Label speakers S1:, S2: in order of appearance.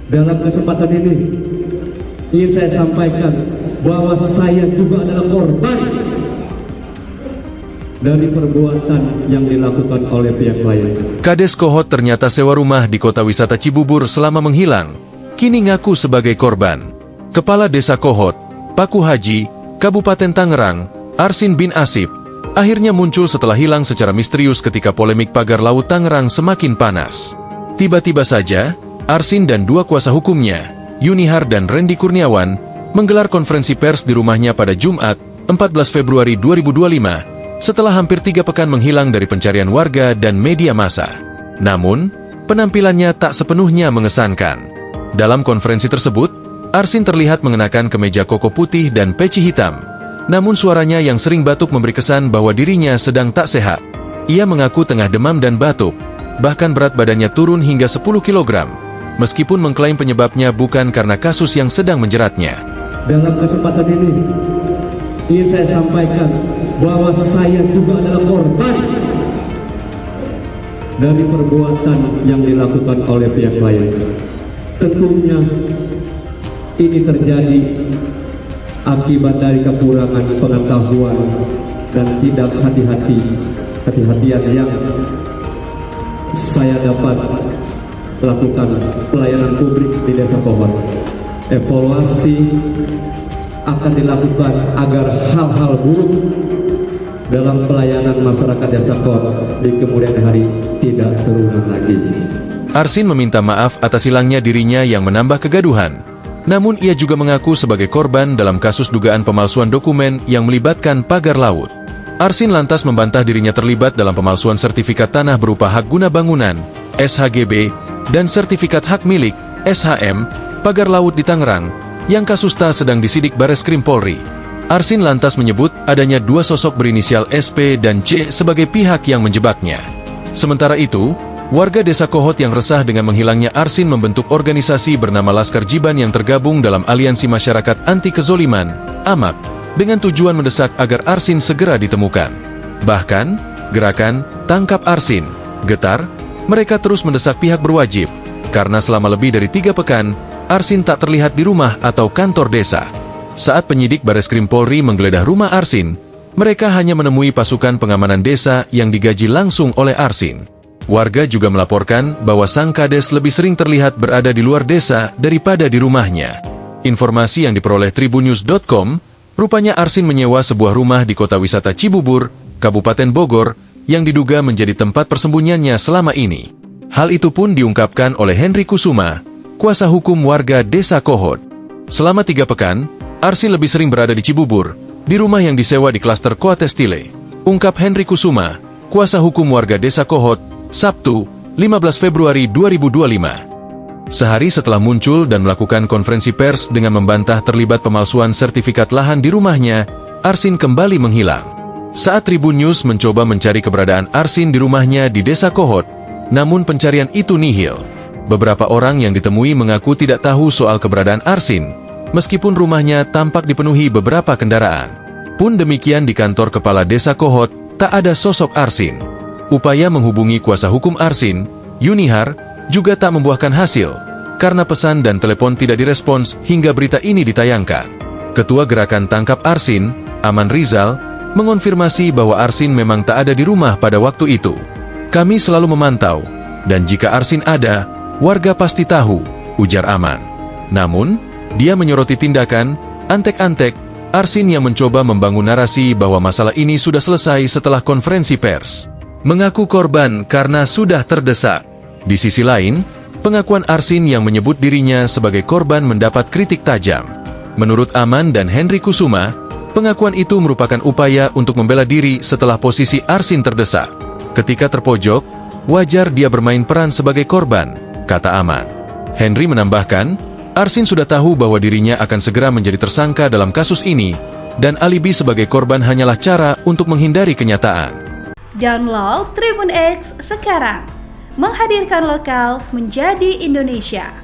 S1: Dalam kesempatan ini ingin saya sampaikan bahwa saya juga adalah korban dari perbuatan yang dilakukan oleh pihak lain.
S2: Kades Kohot ternyata sewa rumah di kota wisata Cibubur selama menghilang, kini ngaku sebagai korban. Kepala Desa Kohot, Paku Haji, Kabupaten Tangerang, Arsin bin Asip, akhirnya muncul setelah hilang secara misterius ketika polemik pagar laut Tangerang semakin panas. Tiba-tiba saja, Arsin dan dua kuasa hukumnya, Yunihar dan Randy Kurniawan, menggelar konferensi pers di rumahnya pada Jumat, 14 Februari 2025, setelah hampir 3 pekan menghilang dari pencarian warga dan media massa. Namun, penampilannya tak sepenuhnya mengesankan. Dalam konferensi tersebut, Arsin terlihat mengenakan kemeja koko putih dan peci hitam. Namun suaranya yang sering batuk memberi kesan bahwa dirinya sedang tak sehat. Ia mengaku tengah demam dan batuk, bahkan berat badannya turun hingga 10 kg. Meskipun mengklaim penyebabnya bukan karena kasus yang sedang menjeratnya.
S1: Dalam kesempatan ini ingin saya sampaikan bahwa saya juga adalah korban dari perbuatan yang dilakukan oleh pihak lain. Tentunya ini terjadi akibat dari kekurangan pengetahuan dan tidak hati-hatian yang saya dapat lakukan pelayanan publik di Desa Kohot. Evaluasi akan dilakukan agar hal-hal buruk dalam pelayanan masyarakat Desa Kohot di kemudian hari tidak terulang lagi.
S2: Arsin meminta maaf atas hilangnya dirinya yang menambah kegaduhan. Namun ia juga mengaku sebagai korban dalam kasus dugaan pemalsuan dokumen yang melibatkan pagar laut. Arsin lantas membantah dirinya terlibat dalam pemalsuan sertifikat tanah berupa hak guna bangunan, SHGB, dan sertifikat hak milik, SHM, pagar laut di Tangerang, yang kasusnya sedang disidik Bareskrim Polri. Arsin lantas menyebut adanya 2 sosok berinisial SP dan C sebagai pihak yang menjebaknya. Sementara itu, warga Desa Kohot yang resah dengan menghilangnya Arsin membentuk organisasi bernama Laskar Jiban yang tergabung dalam Aliansi Masyarakat Anti Kezoliman, AMAK, dengan tujuan mendesak agar Arsin segera ditemukan. Bahkan, gerakan Tangkap Arsin, Getar, mereka terus mendesak pihak berwajib, karena selama lebih dari 3 pekan, Arsin tak terlihat di rumah atau kantor desa. Saat penyidik Bareskrim Polri menggeledah rumah Arsin, mereka hanya menemui pasukan pengamanan desa yang digaji langsung oleh Arsin. Warga juga melaporkan bahwa sang kades lebih sering terlihat berada di luar desa daripada di rumahnya. Informasi yang diperoleh tribunnews.com, rupanya Arsin menyewa sebuah rumah di kota wisata Cibubur, Kabupaten Bogor, yang diduga menjadi tempat persembunyiannya selama ini. Hal itu pun diungkapkan oleh Henry Kusuma, kuasa hukum warga Desa Kohot. Selama 3 pekan, Arsin lebih sering berada di Cibubur, di rumah yang disewa di klaster Koatestile. Ungkap Henry Kusuma, kuasa hukum warga Desa Kohot, Sabtu, 15 Februari 2025. Sehari setelah muncul dan melakukan konferensi pers dengan membantah terlibat pemalsuan sertifikat lahan di rumahnya, Arsin kembali menghilang. Saat Tribun News mencoba mencari keberadaan Arsin di rumahnya di Desa Kohot, namun pencarian itu nihil. Beberapa orang yang ditemui mengaku tidak tahu soal keberadaan Arsin, meskipun rumahnya tampak dipenuhi beberapa kendaraan. Pun demikian di kantor Kepala Desa Kohot, tak ada sosok Arsin. Upaya menghubungi kuasa hukum Arsin, Yunihar, juga tak membuahkan hasil, karena pesan dan telepon tidak direspons hingga berita ini ditayangkan. Ketua Gerakan Tangkap Arsin, Aman Rizal, mengonfirmasi bahwa Arsin memang tak ada di rumah pada waktu itu. Kami selalu memantau, dan jika Arsin ada, warga pasti tahu, ujar Aman. Namun, dia menyoroti tindakan, antek-antek, Arsin yang mencoba membangun narasi bahwa masalah ini sudah selesai setelah konferensi pers. Mengaku korban karena sudah terdesak. Di sisi lain, pengakuan Arsin yang menyebut dirinya sebagai korban mendapat kritik tajam. Menurut Aman dan Henry Kusuma, pengakuan itu merupakan upaya untuk membela diri setelah posisi Arsin terdesak. Ketika terpojok, wajar dia bermain peran sebagai korban, kata Aman. Henry menambahkan, Arsin sudah tahu bahwa dirinya akan segera menjadi tersangka dalam kasus ini, dan alibi sebagai korban hanyalah cara untuk menghindari kenyataan.
S3: Download Tribun X sekarang, menghadirkan lokal menjadi Indonesia.